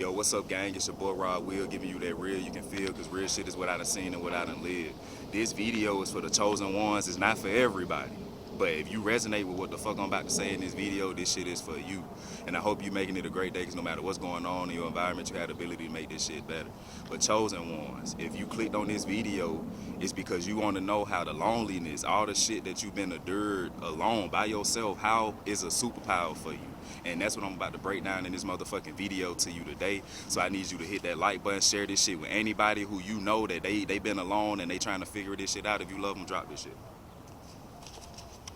Yo, what's up, gang? It's your boy Rod Will giving you that real you can feel, because real shit is what I done seen and what I done lived. This video is for the chosen ones. It's not for everybody. But if you resonate with what the fuck I'm about to say in this video, this shit is for you. And I hope you're making it a great day, because no matter what's going on in your environment, you have the ability to make this shit better. But chosen ones, if you clicked on this video, it's because you want to know how the loneliness, all the shit that you've been endured alone by yourself, how is a superpower for you. And that's what I'm about to break down in this motherfucking video to you today. So I need you to hit that like button, share this shit with anybody who you know that they been alone and they trying to figure this shit out. If you love them, drop this shit.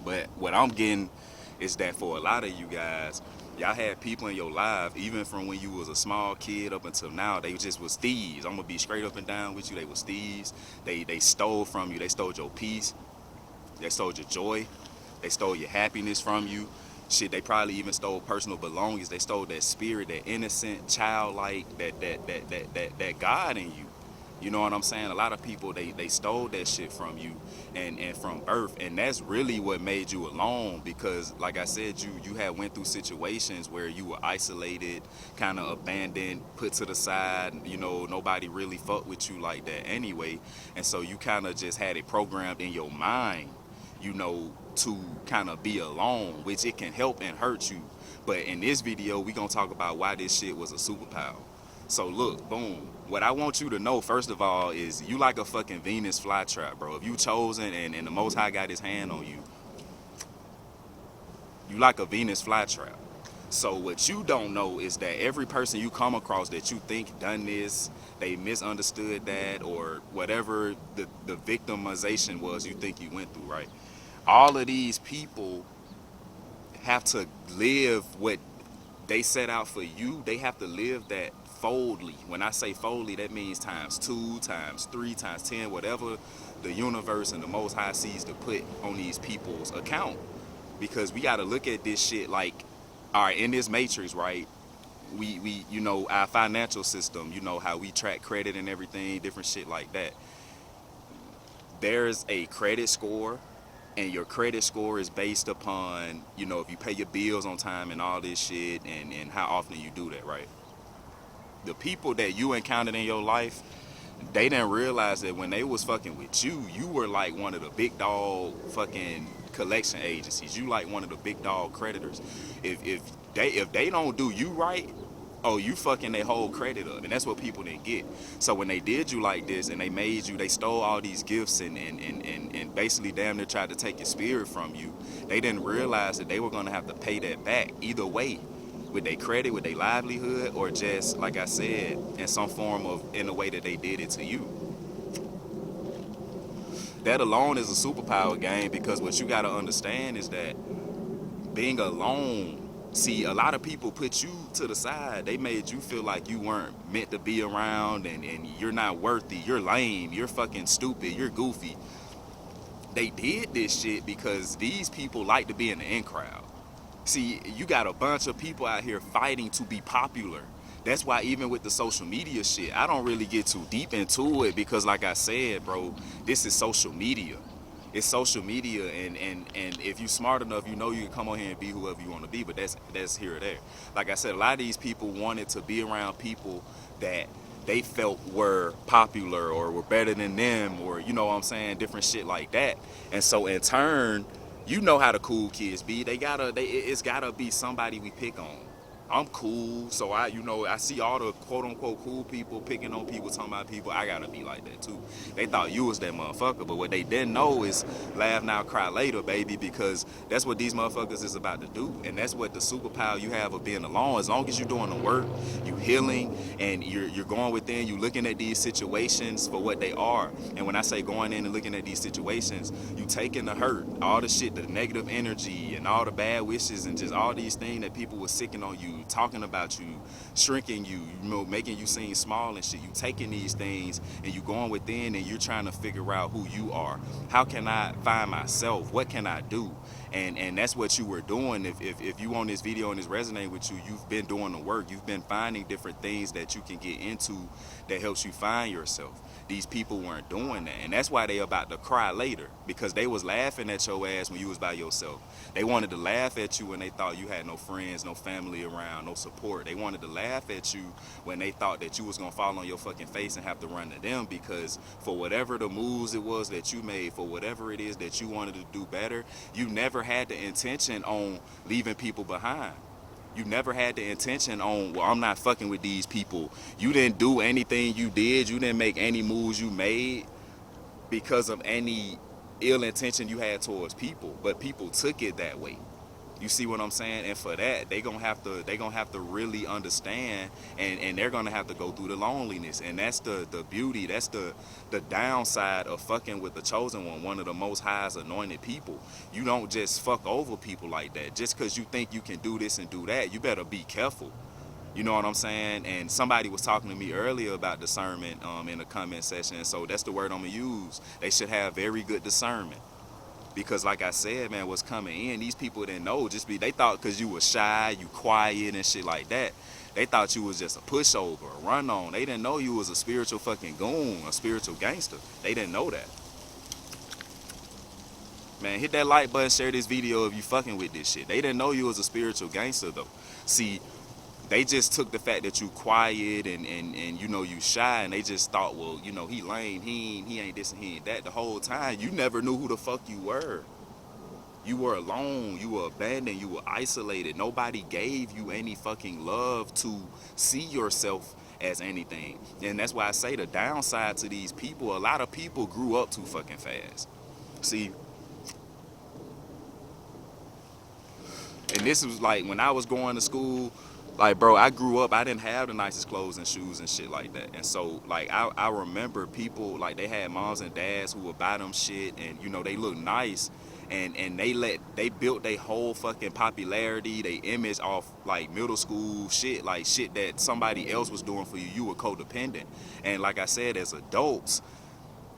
But what I'm getting is that for a lot of you guys, y'all had people in your life, even from when you was a small kid up until now, they just was thieves. I'm gonna be straight up and down with you. They was thieves. They stole from you. They stole your peace. They stole your joy. They stole your happiness from you. Shit, they probably even stole personal belongings. They stole that spirit, that innocent, childlike, that God in you. You know what I'm saying? A lot of people, they stole that shit from you and from birth. And that's really what made you alone, because like I said, you had went through situations where you were isolated, kind of abandoned, put to the side. You know, nobody really fucked with you like that anyway. And so you kind of just had it programmed in your mind, you know, to kind of be alone, which it can help and hurt you. But in this video, we gonna talk about why this shit was a superpower. So look, boom. What I want you to know, first of all, is you like a fucking Venus flytrap, bro. If you chosen and the Most High got his hand on you, you like a Venus flytrap. So what you don't know is that every person you come across that you think done this, they misunderstood that, or whatever the victimization was you think you went through, right? All of these people have to live what they set out for you. They have to live that foldly. When I say foldly, that means times 2, times 3, times 10, whatever the universe and the Most High sees to put on these people's account. Because we got to look at this shit like, all right, in this matrix, right? We you know, our financial system, you know, how we track credit and everything, different shit like that. There's a credit score, and your credit score is based upon, you know, if you pay your bills on time and all this shit, and how often you do that, right? The people that you encountered in your life, they didn't realize that when they was fucking with you, you were like one of the big dog fucking collection agencies. You like one of the big dog creditors. If they don't do you right, oh, you fucking their whole credit up. And that's what people didn't get. So when they did you like this and they made you, they stole all these gifts and basically damn near tried to take your spirit from you, they didn't realize that they were gonna have to pay that back either way, with their credit, with their livelihood, or just, like I said, in some form of, in the way that they did it to you. That alone is a superpower, game, because what you gotta understand is that being alone, see, a lot of people put you to the side. They made you feel like you weren't meant to be around, and you're not worthy, you're lame, you're fucking stupid, you're goofy. They did this shit because these people like to be in the in crowd. See, you got a bunch of people out here fighting to be popular. That's why even with the social media shit, I don't really get too deep into it, because like I said, bro, this is social media. It's social media, and if you smart enough, you know you can come on here and be whoever you want to be, but that's here or there. Like I said, a lot of these people wanted to be around people that they felt were popular or were better than them, or, you know what I'm saying, different shit like that. And so in turn, you know how the cool kids be. It's gotta be somebody we pick on. I'm cool, so I see all the quote unquote cool people picking on people, talking about people. I gotta be like that too. They thought you was that motherfucker, but what they didn't know is laugh now, cry later, baby, because that's what these motherfuckers is about to do. And that's what the superpower you have of being alone. As long as you're doing the work, you healing, and you're going within, you looking at these situations for what they are. And when I say going in and looking at these situations, you taking the hurt, all the shit, the negative energy, and all the bad wishes, and just all these things that people were sicking on you, talking about you, shrinking you, you know, making you seem small and shit. You taking these things and you going within and you're trying to figure out who you are. How can I find myself? What can I do? And that's what you were doing. If you on this video and it's resonating with you, you've been doing the work. You've been finding different things that you can get into that helps you find yourself. These people weren't doing that, and that's why they about to cry later, because they was laughing at your ass when you was by yourself. They wanted to laugh at you when they thought you had no friends, no family around, no support. They wanted to laugh at you when they thought that you was gonna fall on your fucking face and have to run to them, because for whatever the moves it was that you made, for whatever it is that you wanted to do better, you never had the intention on leaving people behind. You never had the intention on, well, I'm not fucking with these people. You didn't do anything you did. You didn't make any moves you made because of any ill intention you had towards people. But people took it that way. You see what I'm saying? And for that, they gonna have to really understand, and they're gonna have to go through the loneliness. And that's the beauty, that's the downside of fucking with the chosen one of the most highest anointed people. You don't just fuck over people like that. Just because you think you can do this and do that, you better be careful. You know what I'm saying? And somebody was talking to me earlier about discernment in the comment section. So that's the word I'm gonna use. They should have very good discernment. Because like I said, man, what's coming in, these people didn't know. They thought because you was shy, you quiet and shit like that, they thought you was just a pushover, a run on. They didn't know you was a spiritual fucking goon, a spiritual gangster. They didn't know that. Man, hit that like button, share this video if you fucking with this shit. They didn't know you was a spiritual gangster though. See, they just took the fact that you quiet and you know you shy, and they just thought, well, you know, he lame, he ain't this and he ain't that. The whole time you never knew who the fuck you were. You were alone, you were abandoned, you were isolated. Nobody gave you any fucking love to see yourself as anything. And that's why I say the downside to these people, a lot of people grew up too fucking fast. See, and this was like when I was going to school. Like, bro, I grew up, I didn't have the nicest clothes and shoes and shit like that. And so, like, I remember people, like, they had moms and dads who would buy them shit, and, you know, they look nice, and they built their whole fucking popularity, their image off, like, middle school shit, like, shit that somebody else was doing for you. You were codependent. And like I said, as adults,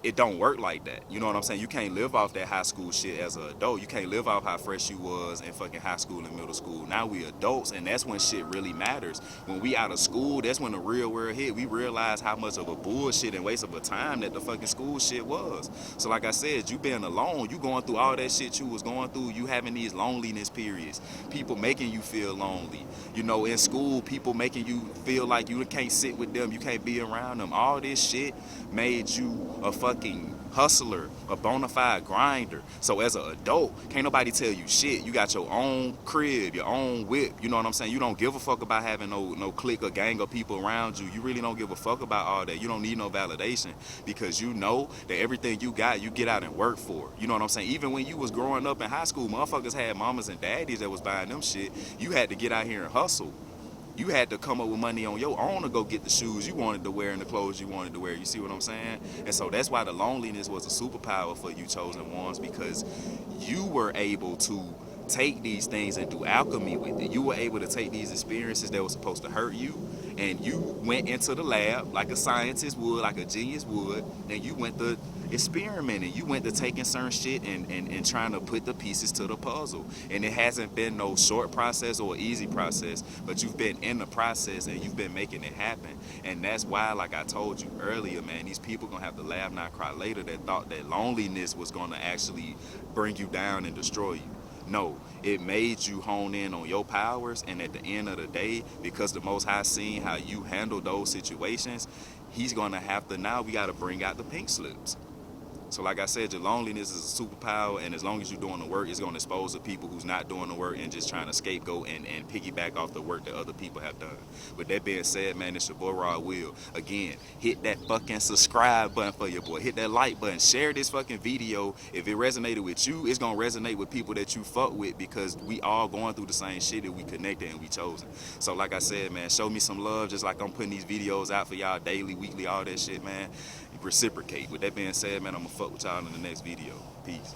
it don't work like that. You know what I'm saying? You can't live off that high school shit as an adult. You can't live off how fresh you was in fucking high school and middle school. Now we adults, and that's when shit really matters. When we out of school, that's when the real world hit. We realize how much of a bullshit and waste of a time that the fucking school shit was. So like I said, you being alone, you going through all that shit you was going through, you having these loneliness periods, people making you feel lonely. You know, in school, people making you feel like you can't sit with them, you can't be around them. All this shit made you a fucking hustler, a bona fide grinder. So as an adult, can't nobody tell you shit. You got your own crib, your own whip. You know what I'm saying? You don't give a fuck about having no clique or gang of people around you. You really don't give a fuck about all that. You don't need no validation, because you know that everything you got, you get out and work for. You know what I'm saying? Even when you was growing up in high school, motherfuckers had mamas and daddies that was buying them shit. You had to get out here and hustle. You had to come up with money on your own to go get the shoes you wanted to wear and the clothes you wanted to wear. You see what I'm saying? And so that's why the loneliness was a superpower for you chosen ones, because you were able to take these things and do alchemy with it. You were able to take these experiences that were supposed to hurt you, and you went into the lab like a scientist would, like a genius would, and you went to experimenting. You went to taking certain shit and trying to put the pieces to the puzzle. And it hasn't been no short process or easy process, but you've been in the process and you've been making it happen. And that's why, like I told you earlier, man, these people gonna have to laugh, not cry later, that thought that loneliness was gonna actually bring you down and destroy you. No, it made you hone in on your powers, and at the end of the day, because the Most High seen how you handle those situations, he's gonna have to, now we gotta bring out the pink slips. So like I said, your loneliness is a superpower, and as long as you're doing the work, it's going to expose the people who's not doing the work and just trying to scapegoat and piggyback off the work that other people have done. With that being said, man, it's your boy Raw Will. Again, hit that fucking subscribe button for your boy. Hit that like button. Share this fucking video. If it resonated with you, it's going to resonate with people that you fuck with, because we all going through the same shit that we connected and we chosen. So like I said, man, show me some love, just like I'm putting these videos out for y'all daily, weekly, all that shit, man. Reciprocate. With that being said, man, I'm gonna fuck with y'all in the next video. Peace.